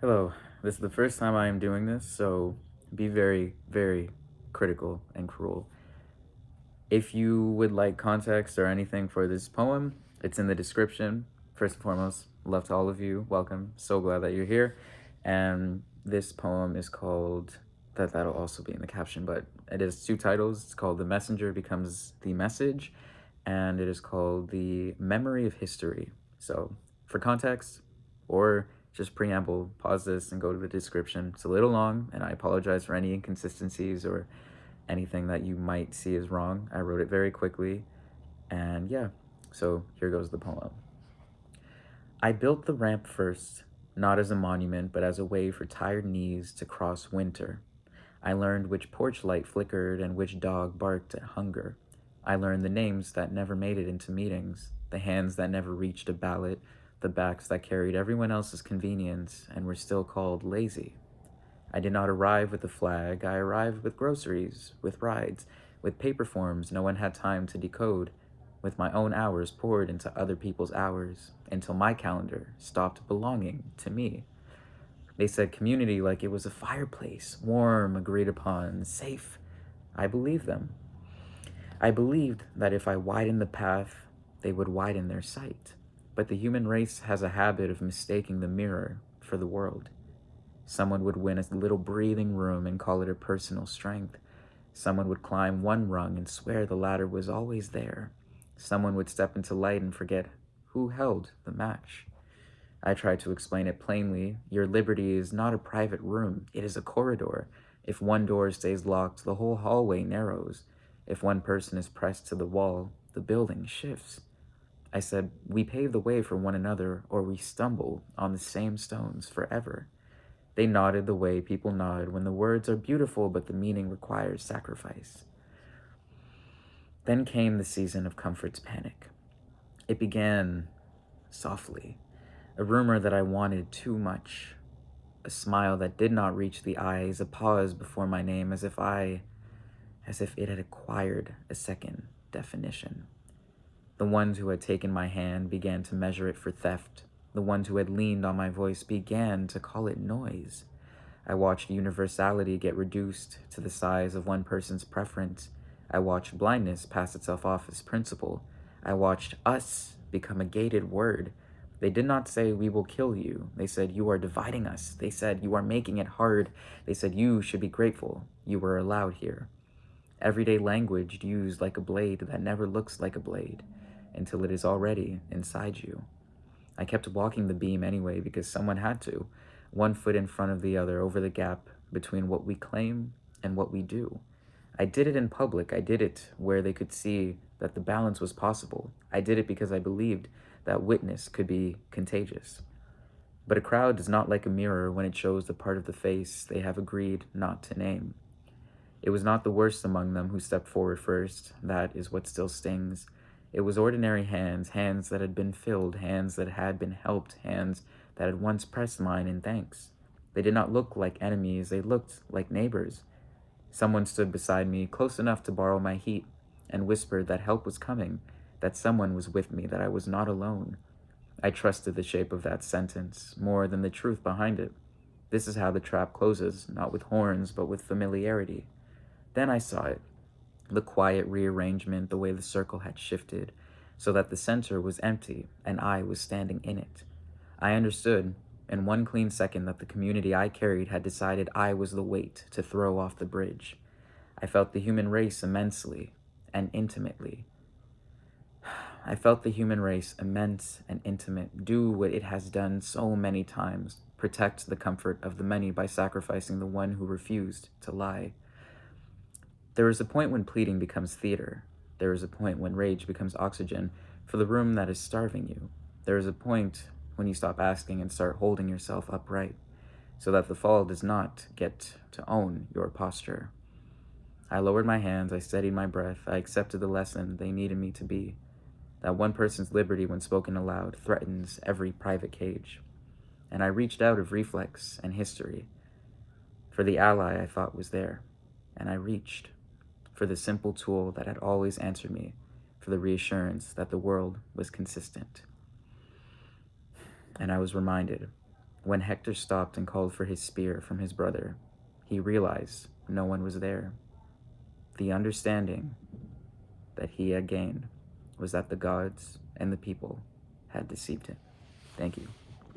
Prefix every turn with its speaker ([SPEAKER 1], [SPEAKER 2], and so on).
[SPEAKER 1] Hello, this is the first time I am doing this, so be very, very critical and cruel. If you would like context or anything for this poem, it's in the description. First and foremost, love to all of you. Welcome. So glad that you're here. And this poem is called, that'll also be in the caption, but it has two titles. It's called The Messenger Becomes the Message, and it is called The Memory of History. So for context, or just preamble, pause this and go to the description. It's a little long, and I apologize for any inconsistencies or anything that you might see as wrong. I wrote it very quickly, and yeah, so here goes the poem. I built the ramp first, not as a monument, but as a way for tired knees to cross winter. I learned which porch light flickered and which dog barked at hunger. I learned the names that never made it into meetings, the hands that never reached a ballot, the backs that carried everyone else's convenience and were still called lazy. I did not arrive with a flag, I arrived with groceries, with rides, with paper forms no one had time to decode, with my own hours poured into other people's hours, until my calendar stopped belonging to me. They said community like it was a fireplace, warm, agreed upon, safe. I believed them. I believed that if I widened the path, they would widen their sight. But the human race has a habit of mistaking the mirror for the world. Someone would win a little breathing room and call it a personal strength. Someone would climb one rung and swear the ladder was always there. Someone would step into light and forget who held the match. I tried to explain it plainly. Your liberty is not a private room, it is a corridor. If one door stays locked, the whole hallway narrows. If one person is pressed to the wall, the building shifts. I said, we pave the way for one another, or we stumble on the same stones forever. They nodded the way people nod when the words are beautiful, but the meaning requires sacrifice. Then came the season of comfort's panic. It began softly, a rumor that I wanted too much, a smile that did not reach the eyes, a pause before my name as if it had acquired a second definition. The ones who had taken my hand began to measure it for theft. The ones who had leaned on my voice began to call it noise. I watched universality get reduced to the size of one person's preference. I watched blindness pass itself off as principle. I watched us become a gated word. They did not say, we will kill you. They said, you are dividing us. They said, you are making it hard. They said, you should be grateful. You were allowed here. Everyday language used like a blade that never looks like a blade until it is already inside you. I kept walking the beam anyway because someone had to, one foot in front of the other over the gap between what we claim and what we do. I did it in public. I did it where they could see that the balance was possible. I did it because I believed that witness could be contagious. But a crowd does not like a mirror when it shows the part of the face they have agreed not to name. It was not the worst among them who stepped forward first. That is what still stings. It was ordinary hands, hands that had been filled, hands that had been helped, hands that had once pressed mine in thanks. They did not look like enemies, they looked like neighbors. Someone stood beside me, close enough to borrow my heat, and whispered that help was coming, that someone was with me, that I was not alone. I trusted the shape of that sentence more than the truth behind it. This is how the trap closes, not with horns, but with familiarity. Then I saw it, the quiet rearrangement, the way the circle had shifted, so that the center was empty and I was standing in it. I understood in one clean second that the community I carried had decided I was the weight to throw off the bridge. I felt the human race immensely and intimately. I felt the human race immense and intimate, do what it has done so many times, protect the comfort of the many by sacrificing the one who refused to lie. There is a point when pleading becomes theater. There is a point when rage becomes oxygen for the room that is starving you. There is a point when you stop asking and start holding yourself upright, so that the fall does not get to own your posture. I lowered my hands, I steadied my breath, I accepted the lesson they needed me to be, that one person's liberty when spoken aloud threatens every private cage. And I reached out of reflex and history for the ally I thought was there, and I reached for the simple tool that had always answered me, for the reassurance that the world was consistent. And I was reminded When Hector stopped and called for his spear from his brother, he realized no one was there. The understanding that he had gained was that the gods and the people had deceived him. Thank you.